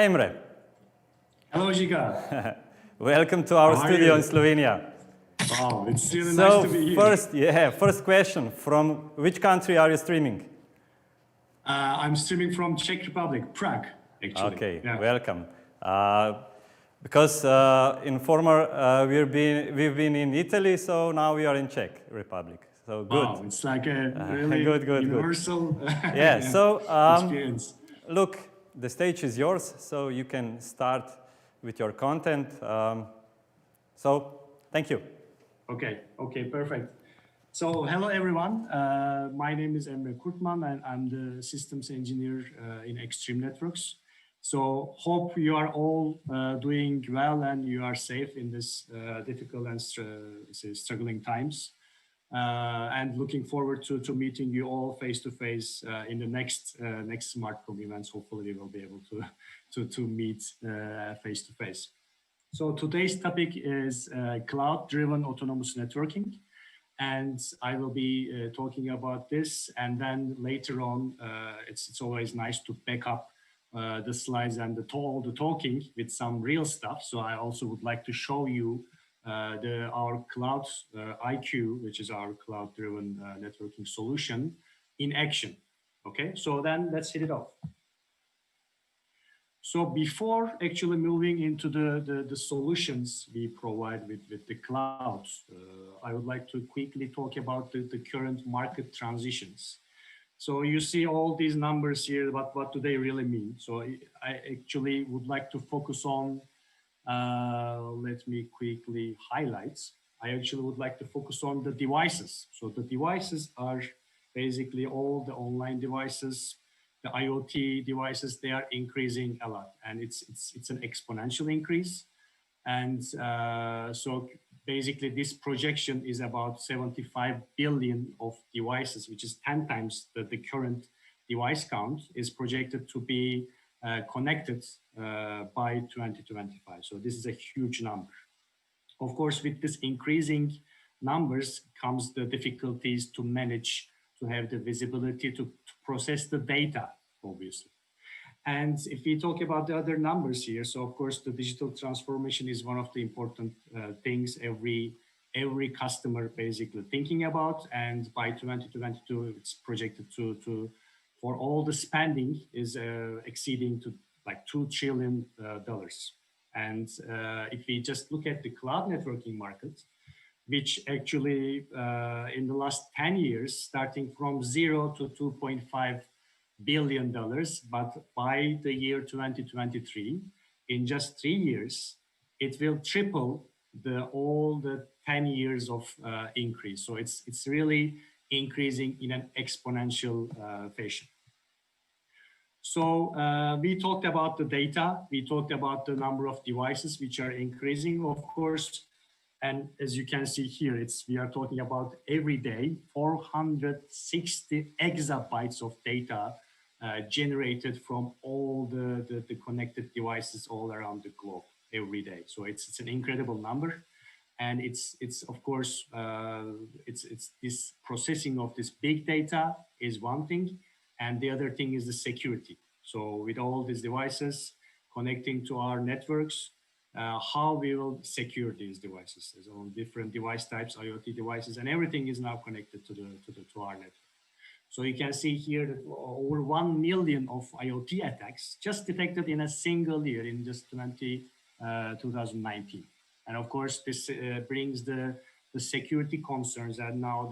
Hi, Emre. Hello, Žiga. Welcome to our studio in Slovenia. Wow, it's really nice to be here. First question, from which country are you streaming? I'm streaming from Czech Republic, Prague, actually. Okay, yeah. Welcome. Because in former, we've been in Italy, so now we are in Czech Republic. So good. Wow, it's like a really good, universal Yeah, so experience. look, the stage is yours, so you can start with your content. So thank you. Okay, perfect. So hello everyone. My name is Emre Kurtman and I'm the systems engineer in Extreme Networks. So hope you are all doing well and you are safe in this difficult and struggling times. And looking forward to meeting you all face to face in the next SmartCom events. Hopefully we will be able to meet face to face. So today's topic is cloud-driven autonomous networking, and I will be talking about this. And then later on, it's always nice to back up the slides and the talking with some real stuff. So I also would like to show you our cloud IQ, which is our cloud-driven networking solution in action. Okay, so then let's hit it off. So before actually moving into the solutions we provide with the cloud, I would like to quickly talk about the current market transitions. So you see all these numbers here, but what do they really mean? So I actually would like to focus on, let me quickly highlight. I actually would like to focus on the devices. So the devices are basically all the online devices, the IoT devices. They are increasing a lot, and it's an exponential increase. And so basically this projection is about 75 billion of devices, which is 10 times the current device count, is projected to be connected by 2025. So this is a huge number. Of course, with this increasing numbers comes the difficulties to manage, to have the visibility to process the data, obviously. And if we talk about the other numbers here, so of course the digital transformation is one of the important things every customer basically thinking about. And by 2022, it's projected for all the spending is exceeding to like $2 trillion. And if we just look at the cloud networking market, which actually in the last 10 years, starting from 0 to $2.5 billion, but by the year 2023, in just 3 years, it will triple all the 10 years of increase. So it's really increasing in an exponential fashion. So we talked about the data, we talked about the number of devices which are increasing, of course. And as you can see here, we are talking about every day 460 exabytes of data generated from all the connected devices all around the globe every day. So it's an incredible number. And it's of course, it's this processing of this big data is one thing. And the other thing is the security. So with all these devices connecting to our networks, how we will secure these devices. There's all different device types, IoT devices, and everything is now connected to our network. So you can see here that over 1 million of IoT attacks just detected in a single year in just 2019. And of course, this brings the security concerns, and now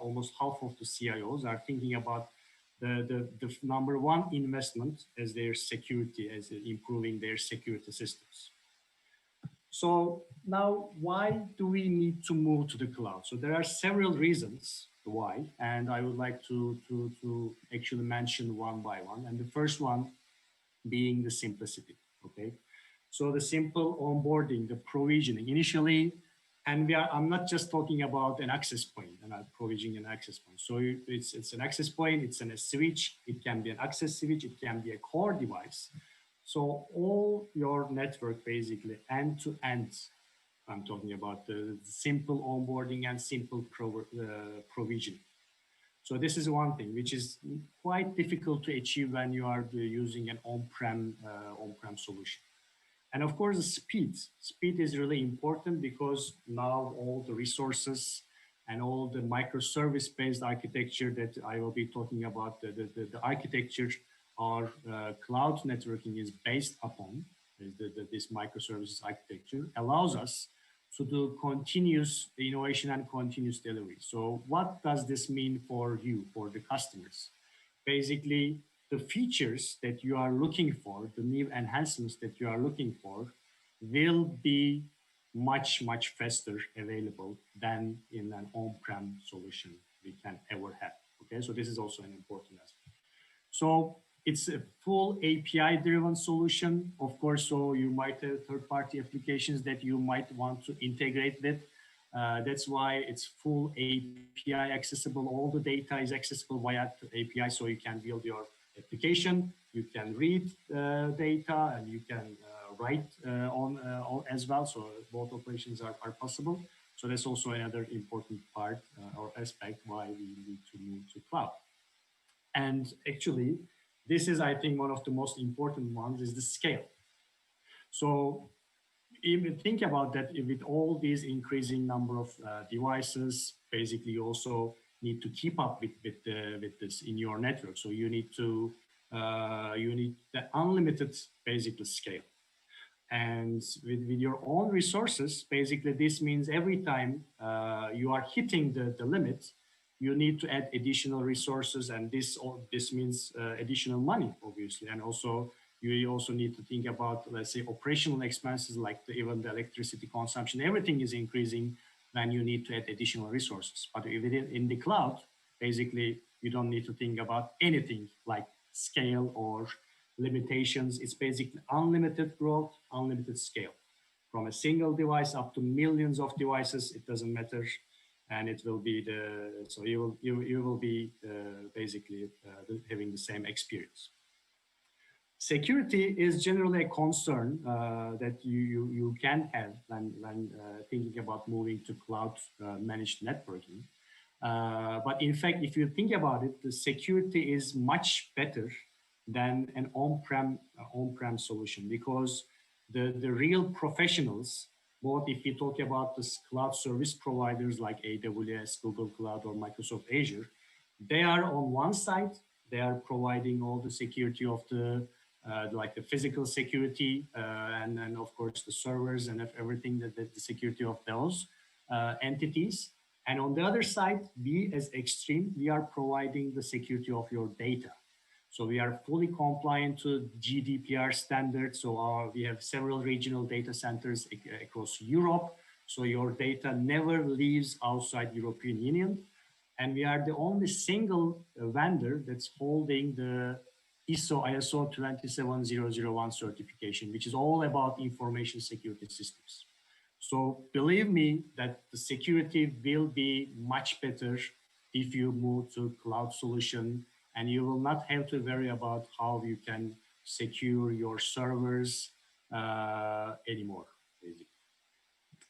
almost half of the CIOs are thinking about the number one investment as their security, as improving their security systems. So now, why do we need to move to the cloud? So there are several reasons why, and I would like to actually mention one by one. And the first one being the simplicity, okay? So the simple onboarding, the provisioning, initially, and I'm not just talking about an access point and provisioning an access point. So it's an access point, it's a switch, it can be an access switch, it can be a core device. So all your network basically end to end, I'm talking about the simple onboarding and simple provisioning. So this is one thing which is quite difficult to achieve when you are using an on-prem solution. And of course, the speed. Speed is really important because now all the resources and all the microservice-based architecture that I will be talking about, the architecture our cloud networking is based upon, this microservices architecture, allows us to do continuous innovation and continuous delivery. So what does this mean for you, for the customers? Basically, the features that you are looking for, the new enhancements that you are looking for, will be much, much faster available than in an on-prem solution we can ever have. Okay, so this is also an important aspect. So it's a full API-driven solution, of course, so you might have third-party applications that you might want to integrate with. That's why it's full API accessible. All the data is accessible via API, so you can build your application, you can read data, and you can write on as well. So both operations are possible. So that's also another important part or aspect why we need to move to cloud. And actually, this is, I think, one of the most important ones is the scale. So even think about that with all these increasing number of devices, basically you also need to keep up with this in your network. So you need the unlimited basically scale. And with your own resources, basically this means every time you are hitting the limit, you need to add additional resources, and this means additional money, obviously, and also you also need to think about, let's say, operational expenses like even the electricity consumption. Everything is increasing when you need to add additional resources. But in the cloud, basically, you don't need to think about anything like scale or limitations. It's basically unlimited growth, unlimited scale. From a single device up to millions of devices, it doesn't matter. And it will be so you will be basically having the same experience. Security is generally a concern that you can have when thinking about moving to cloud managed networking. But in fact, if you think about it, the security is much better than an on-prem solution, because the real professionals, both if you talk about the cloud service providers like AWS, Google Cloud, or Microsoft Azure, they are on one side, they are providing all the security of the like the physical security and then of course the servers and everything that the security of those entities. And on the other side, we as Extreme, we are providing the security of your data. So we are fully compliant to GDPR standards. So we have several regional data centers across Europe. So your data never leaves outside European Union. And we are the only single vendor that's holding the ISO 27001 certification, which is all about information security systems. So believe me that the security will be much better if you move to cloud solution, and you will not have to worry about how you can secure your servers anymore, basically.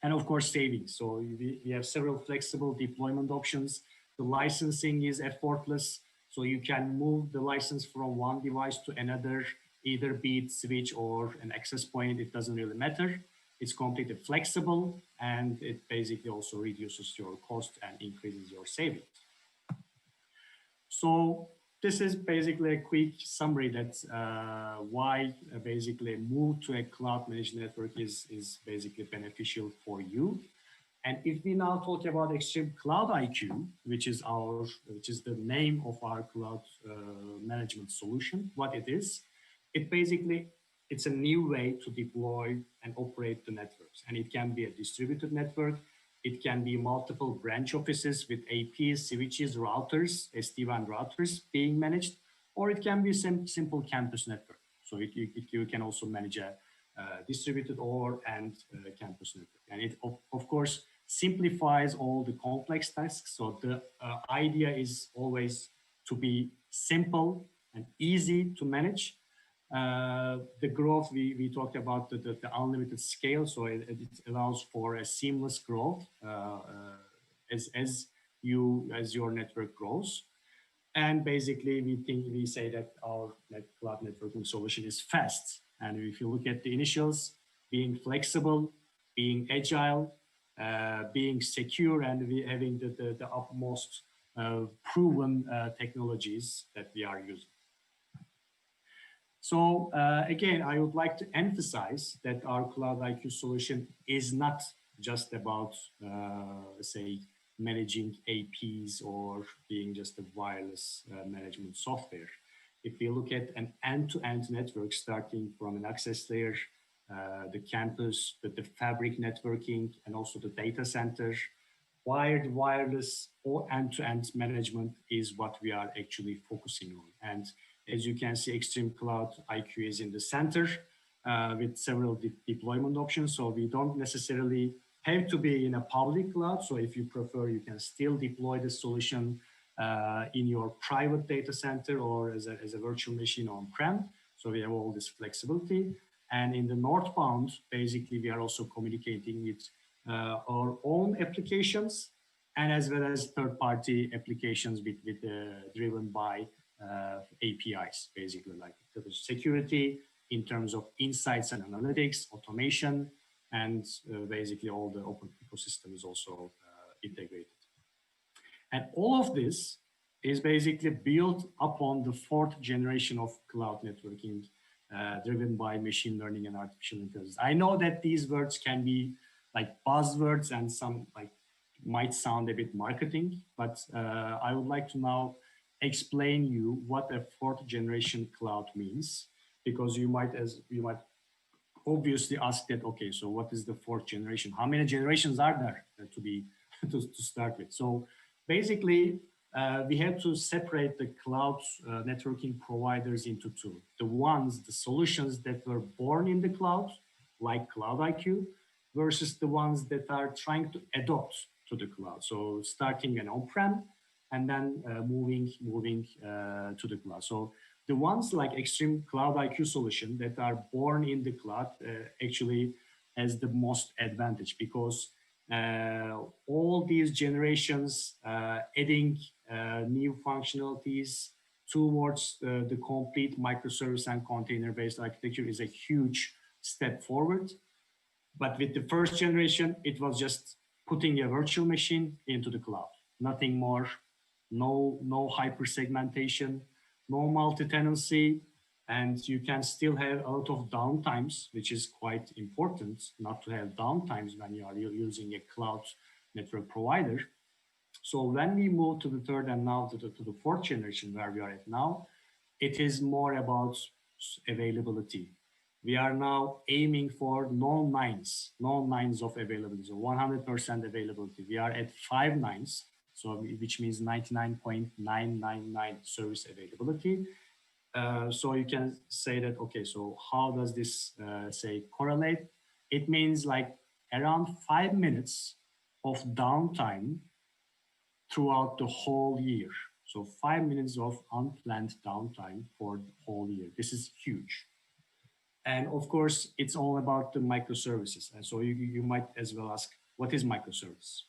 And of course, savings. So we have several flexible deployment options. The licensing is effortless. So you can move the license from one device to another, either be it switch or an access point, it doesn't really matter. It's completely flexible, and it basically also reduces your cost and increases your savings. So this is basically a quick summary that's why basically a move to a cloud managed network is basically beneficial for you. And if we now talk about Extreme Cloud IQ, which is the name of our cloud management solution, what it is, it's a new way to deploy and operate the networks. And it can be a distributed network. It can be multiple branch offices with APs, switches, routers, SD-WAN routers being managed, or it can be simple campus network. So you can also manage a distributed and campus network. And it, of course, simplifies all the complex tasks. So the idea is always to be simple and easy to manage. The growth, we talked about the unlimited scale, so it allows for a seamless growth as your network grows. And basically, we say that our cloud networking solution is fast. And if you look at the initials, being flexible, being agile, being secure, and we having the utmost proven technologies that we are using. So again, I would like to emphasize that our Cloud IQ solution is not just about, say, managing APs or being just a wireless management software. If we look at an end-to-end network starting from an access layer, the campus, the fabric networking, and also the data center, wired, wireless, or end-to-end management is what we are actually focusing on. And as you can see, Extreme Cloud IQ is in the center with several deployment options. So we don't necessarily have to be in a public cloud. So if you prefer, you can still deploy the solution in your private data center or as a virtual machine on-prem. So we have all this flexibility. And in the northbound, basically, we are also communicating with our own applications and as well as third-party applications driven by APIs, basically, like security in terms of insights and analytics, automation, and basically all the open ecosystem is also integrated. And all of this is basically built upon the fourth generation of cloud networking driven by machine learning and artificial intelligence. I know that these words can be like buzzwords and some like might sound a bit marketing, but I would like to now explain you what a fourth generation cloud means, because you might obviously ask that, okay, so what is the fourth generation? How many generations are there to start with? So basically, we have to separate the cloud networking providers into two. The solutions that were born in the cloud, like Cloud IQ, versus the ones that are trying to adopt to the cloud. So starting an on-prem and then moving to the cloud. So the ones like Extreme Cloud IQ solution that are born in the cloud actually has the most advantage, because all these generations adding new functionalities towards the complete microservice and container-based architecture is a huge step forward. But with the first generation, it was just putting a virtual machine into the cloud, nothing more, no hyper-segmentation, no multi-tenancy, and you can still have a lot of downtimes, which is quite important, not to have downtimes when you are using a cloud network provider. So when we move to the third and now to the fourth generation where we are at now, it is more about availability. We are now aiming for no nines of availability, so 100% availability. We are at 5 nines, so which means 99.999 service availability. So you can say that, okay, so how does this say correlate? It means like around 5 minutes of downtime throughout the whole year. So 5 minutes of unplanned downtime for the whole year. This is huge. And of course, it's all about the microservices. And so you might as well ask, what is microservice?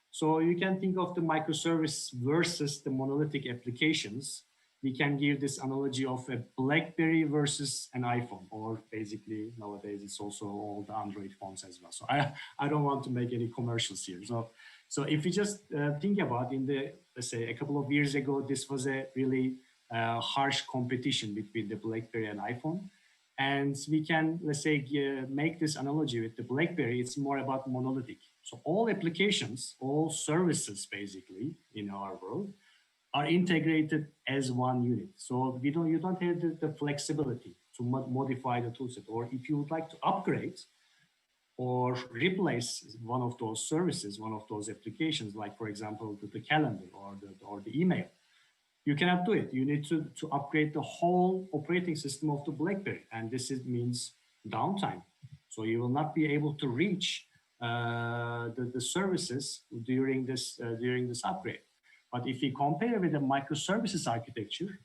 So you can think of the microservice versus the monolithic applications. We can give this analogy of a BlackBerry versus an iPhone, or basically nowadays it's also all the Android phones as well. So I don't want to make any commercials here. So if you just think about let's say a couple of years ago, this was a really harsh competition between the BlackBerry and iPhone. And we can, let's say, make this analogy with the BlackBerry. It's more about monolithic. So all applications, all services, basically, in our world, are integrated as one unit. So you don't have the flexibility to modify the toolset. Or if you would like to upgrade or replace one of those services, one of those applications, like, for example, the calendar or the email, you cannot do it. You need to upgrade the whole operating system of the BlackBerry. And this means downtime. So you will not be able to reach the services during this upgrade. But if you compare with the microservices architecture,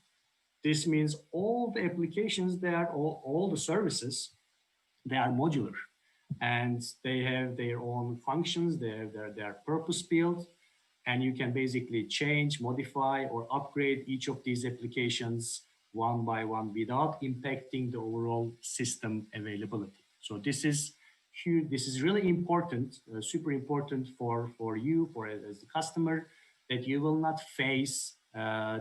this means all the applications there, all the services, they are modular. And they have their own functions, they are purpose-built. and you can basically change, modify, or upgrade each of these applications one by one without impacting the overall system availability. So this is huge. This is really important, super important for you, as the customer, that you will not face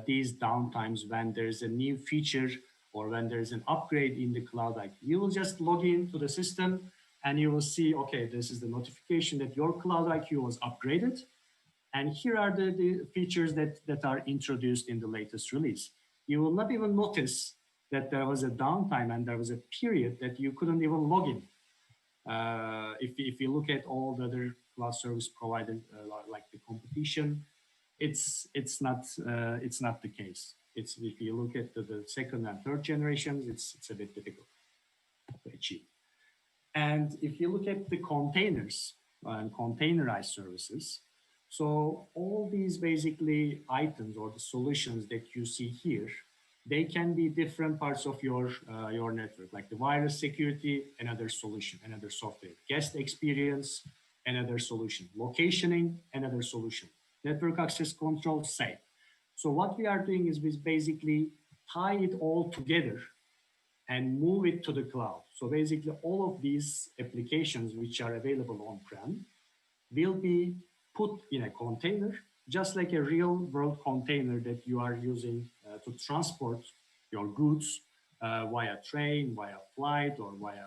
these downtimes when there's a new feature or when there's an upgrade in the cloud. Like, you will just log into the system and you will see, okay, this is the notification that your Cloud IQ was upgraded. And here are the features that are introduced in the latest release. You will not even notice that there was a downtime and there was a period that you couldn't even log in. If you look at all the other cloud service providers, like the competition, it's not the case. It's, if you look at the second and third generations, it's a bit difficult to achieve. And if you look at the containers and containerized services, so all these basically items or the solutions that you see here, they can be different parts of your network, like the wireless security, another solution, another software, guest experience, another solution, locationing, another solution, network access control, same. So what we are doing is we basically tie it all together and move it to the cloud. So basically all of these applications which are available on-prem will be put in a container, just like a real world container that you are using to transport your goods via train, via flight, or via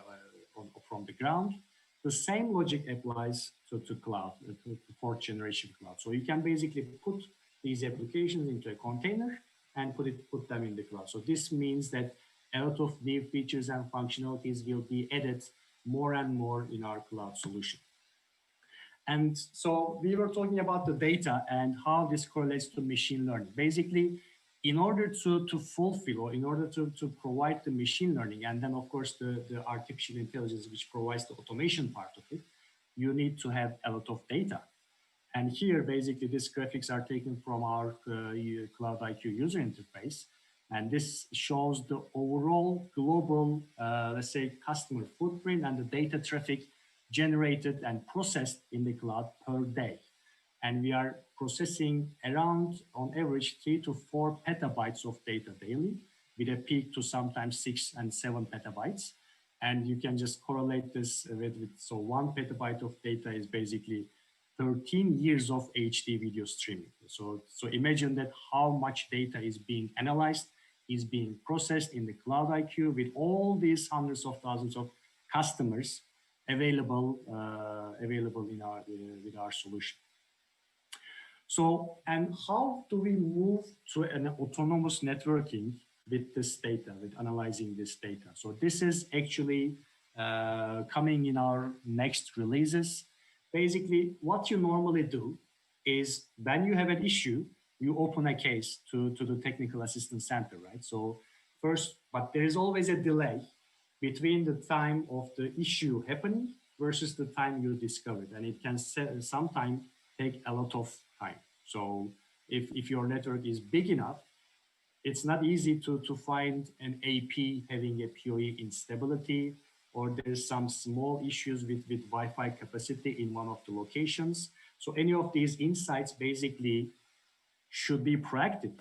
from the ground. The same logic applies to cloud, to fourth generation cloud. So you can basically put these applications into a container and put them in the cloud. So this means that a lot of new features and functionalities will be added more and more in our cloud solution. And so we were talking about the data and how this correlates to machine learning. Basically, in order to fulfill, or in order to provide the machine learning, and then of course the artificial intelligence which provides the automation part of it, you need to have a lot of data. And here, basically, these graphics are taken from our Cloud IQ user interface. And this shows the overall global, let's say, customer footprint and the data traffic generated and processed in the cloud per day. And we are processing around, on average, 3 to 4 petabytes of data daily, with a peak to sometimes 6 and 7 petabytes. And you can just correlate this with so 1 petabyte of data is basically 13 years of HD video streaming. So imagine that how much data is being analyzed, is being processed in the Cloud IQ with all these hundreds of thousands of customers available with our solution. So, and how do we move to an autonomous networking with this data, with analyzing this data? So this is actually coming in our next releases. Basically, what you normally do is when you have an issue, you open a case to the technical assistance center, right? So first, but there is always a delay between the time of the issue happening versus the time you discover it. And it can sometimes take a lot of time. So if your network is big enough, it's not easy to find an AP having a PoE instability, or there's some small issues with Wi-Fi capacity in one of the locations. So any of these insights basically should be proactive.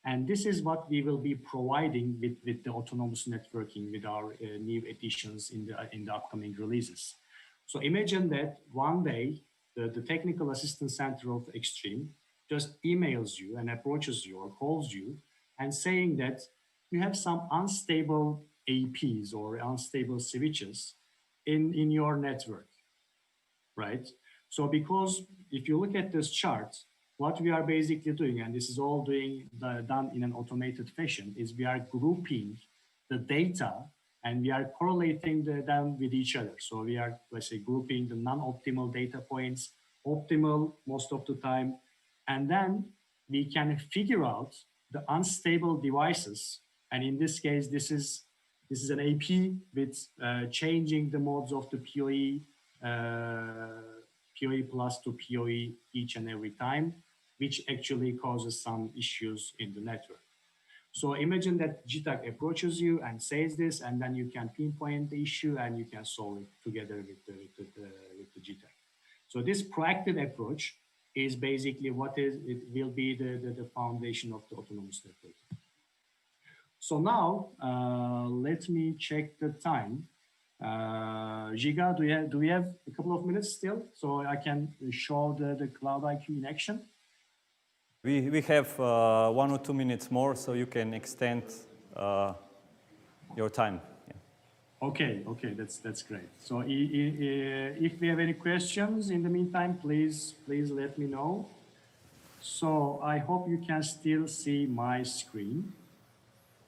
And this is what we will be providing with the autonomous networking with our new additions in the upcoming releases. So imagine that one day, the technical assistance center of Extreme just emails you and approaches you or calls you and saying that you have some unstable APs or unstable switches in your network, right? So because if you look at this chart, what we are basically doing, and this is all done in an automated fashion, is we are grouping the data and we are correlating them with each other. So we are, let's say, grouping the non-optimal data points, optimal most of the time, and then we can figure out the unstable devices. And in this case, this is an AP with changing the modes of the PoE, PoE plus to PoE each and every time, which actually causes some issues in the network. So imagine that GTAC approaches you and says this, and then you can pinpoint the issue and you can solve it together with the GTAC. So this proactive approach is basically it will be the foundation of the autonomous network. So now, let me check the time. Giga, do we have a couple of minutes still so I can show the Cloud IQ in action? We have 1 or 2 minutes more, so you can extend your time. Yeah. Okay, that's great. So if we have any questions in the meantime, please let me know. So I hope you can still see my screen.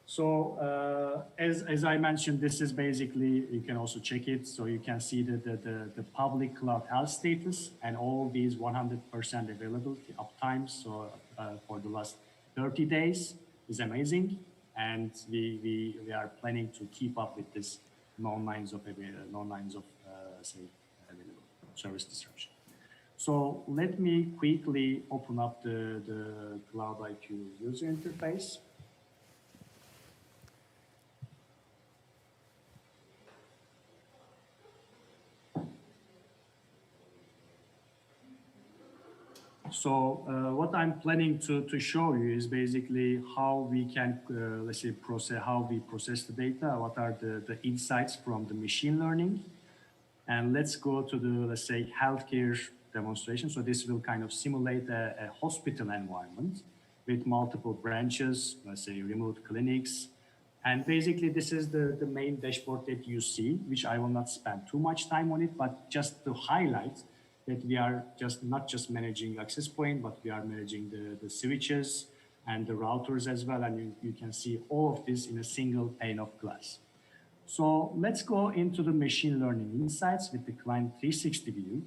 So as I mentioned, this is basically, you can also check it, so you can see the public cloud health status and all these 100% availability uptimes. So for the last 30 days is amazing, and we are planning to keep up with this non-lines of say available service disruption. So let me quickly open up the Cloud IQ user interface. So what I'm planning to show you is basically how we can, let's say, how we process the data, what are the insights from the machine learning. And let's go to the, let's say, healthcare demonstration. So this will kind of simulate a hospital environment with multiple branches, let's say remote clinics. And basically this is the main dashboard that you see, which I will not spend too much time on it, but just to highlight that we are not just managing access point, but we are managing the switches and the routers as well. And you can see all of this in a single pane of glass. So let's go into the machine learning insights with the client 360 view,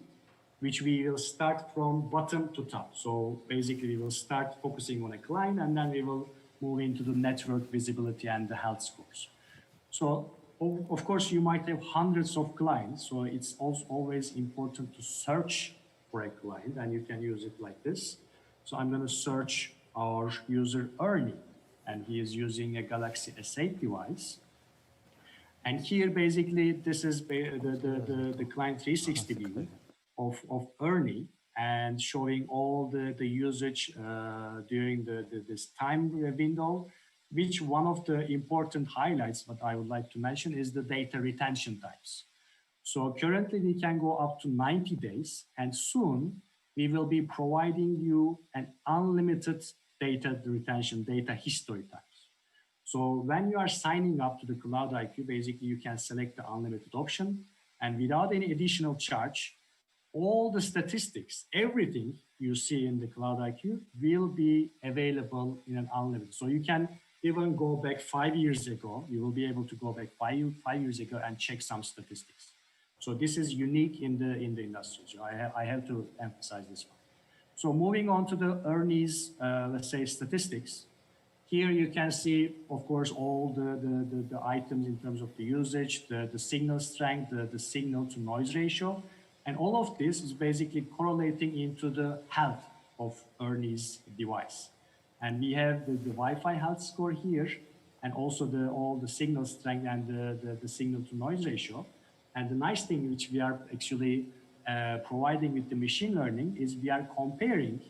which we will start from bottom to top. So basically we will start focusing on a client, and then we will move into the network visibility and the health scores. So of course, you might have hundreds of clients, so it's also always important to search for a client, and you can use it like this. So I'm going to search our user Ernie, and he is using a Galaxy S8 device. And here, basically, this is the client 360 view of Ernie, and showing all the usage during this time window. Which one of the important highlights, what I would like to mention, is the data retention times. So currently we can go up to 90 days, and soon we will be providing you an unlimited data retention, data history times. So when you are signing up to the Cloud IQ, basically you can select the unlimited option, and without any additional charge, all the statistics, everything you see in the Cloud IQ will be available in an unlimited. So you can even go back 5 years ago. You will be able to go back five years ago and check some statistics. So this is unique in the industry. So I have to emphasize this one. So moving on to the Ernie's, let's say, statistics. Here you can see, of course, all the items in terms of the usage, the signal strength, the signal to noise ratio. And all of this is basically correlating into the health of Ernie's device. And we have the Wi-Fi health score here, and also all the signal strength and the signal to noise ratio. And the nice thing which we are actually providing with the machine learning is we are comparing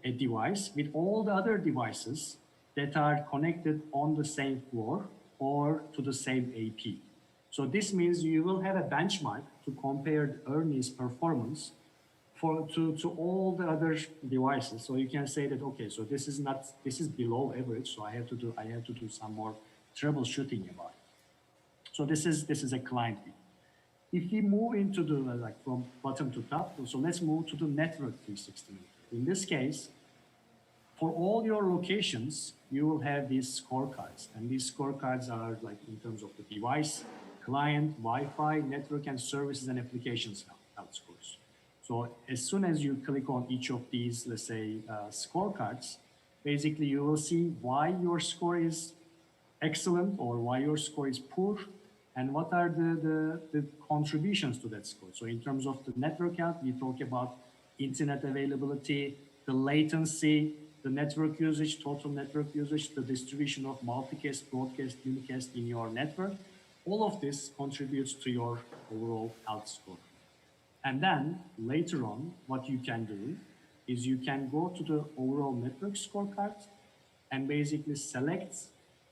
a device with all the other devices that are connected on the same floor or to the same AP. So this means you will have a benchmark to compare Ernie's performance to all the other devices. So you can say that, okay, so this is below average, so I have to do some more troubleshooting about it. So this is a client view. If we move into the from bottom to top, so let's move to the network 360 meter. In this case, for all your locations, you will have these scorecards, and these scorecards are like in terms of the device, client, Wi-Fi, network, and services and applications health scores. So as soon as you click on each of these, let's say, scorecards, basically you will see why your score is excellent or why your score is poor, and what are the contributions to that score. So in terms of the network health, we talk about internet availability, the latency, the network usage, total network usage, the distribution of multicast, broadcast, unicast in your network. All of this contributes to your overall health score. And then later on, what you can do is you can go to the overall network scorecard and basically select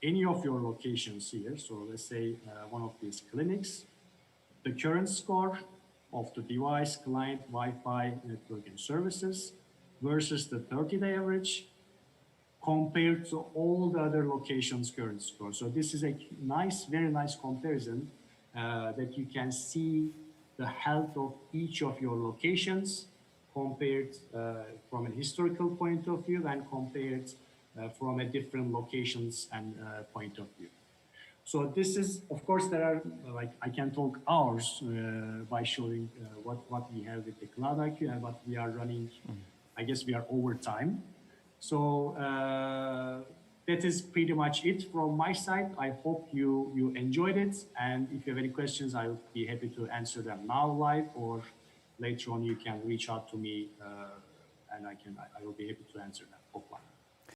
any of your locations here. So let's say one of these clinics, the current score of the device, client, Wi-Fi, network, and services versus the 30-day average compared to all the other locations' current score. So this is a nice, very nice comparison that you can see the health of each of your locations compared from a historical point of view and compared from a different locations and point of view. So this is, of course, there are, like, I can talk hours by showing what we have with the Cloud IQ and what we are running. I guess we are over time. So that is pretty much it from my side. I hope you enjoyed it. And if you have any questions, I would be happy to answer them now live, or later on you can reach out to me and I will be happy to answer them offline.